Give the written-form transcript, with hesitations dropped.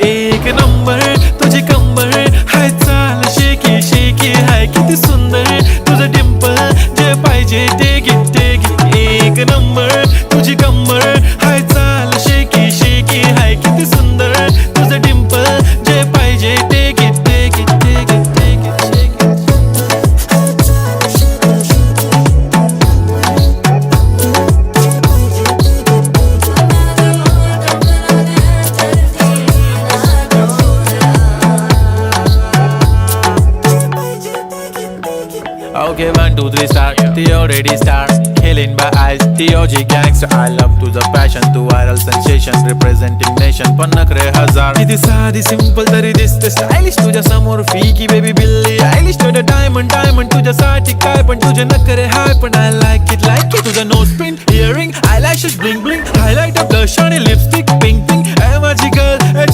एक नंबर तुझी कंबर हाय चाल शेकी शेकी हाय किती सुंदर तुझं डिंपल जे पाहिजे ते घे एक नंबर तुझी कंबर हाय चाल शेकी शेकी हाय किती सुंदर तुझं डिंपल जे पाहिजे ते घे Okay, 1, 2, 3 start. The already start. Killing by eyes. The OG gangster. I love to the passion, to viral sensation, representing nation. पण नखरे हजार. किती साधी सिंपल तरी दिसते स्टायलिश तुझ्या समोर फीकी बेबी बिल्ली आयलिश तुझं डायमंड तुझ्यासाठी काय पण तुझे नखरे हाय पण I like it तुझं nose pin earring eyelashes bling bling highlight blush आणि लिपस्टिक पिंक पिंक ए माझी गर्ल